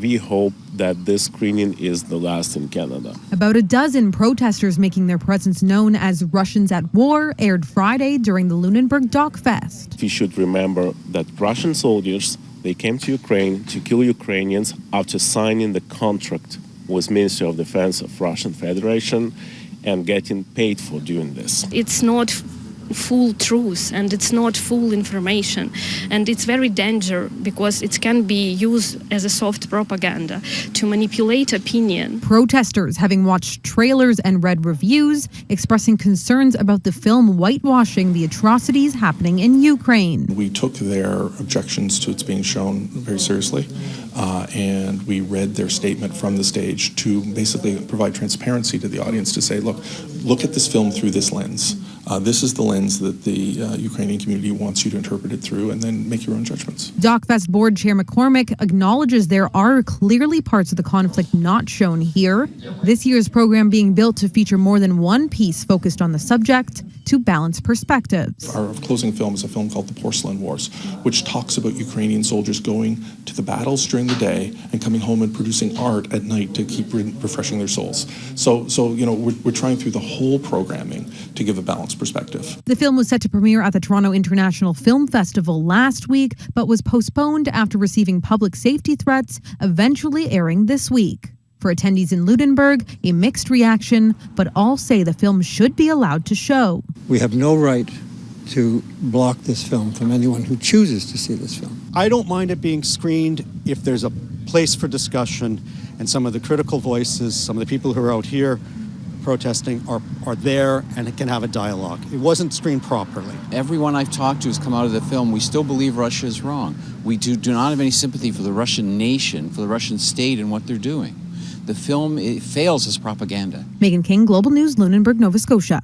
We hope that this screening is the last in Canada. About a dozen protesters making their presence known as Russians at War aired Friday during the Lunenburg Doc Fest. We should remember that Russian soldiers, they came to Ukraine to kill Ukrainians after signing the contract with Ministry of Defense of Russian Federation and getting paid for doing this. It's not full truth and it's not full information, and it's very dangerous because it can be used as a soft propaganda to manipulate opinion. Protesters, having watched trailers and read reviews, expressing concerns about the film whitewashing the atrocities happening in Ukraine. We took their objections to its being shown very seriously, and we read their statement from the stage to basically provide transparency to the audience to say, look at this film through this lens. This is the lens that the Ukrainian community wants you to interpret it through, and then make your own judgments. DocFest Board Chair McCormick acknowledges there are clearly parts of the conflict not shown here. This year's program being built to feature more than one piece focused on the subject to balance perspectives. Our closing film is a film called The Porcelain Wars, which talks about Ukrainian soldiers going to the battles during the day and coming home and producing art at night to keep refreshing their souls. So we're trying through the whole programming to give a balanced perspective. The film was set to premiere at the Toronto International Film Festival last week, but was postponed after receiving public safety threats, eventually airing this week. For attendees in Lunenburg, a mixed reaction, but all say the film should be allowed to show. We have no right to block this film from anyone who chooses to see this film. I don't mind it being screened if there's a place for discussion and some of the critical voices, some of the people who are out here protesting are there and it can have a dialogue. It wasn't screened properly. Everyone I've talked to has come out of the film. We still believe Russia is wrong. We do not have any sympathy for the Russian nation, for the Russian state and what they're doing. The film fails as propaganda. Megan King, Global News, Lunenburg, Nova Scotia.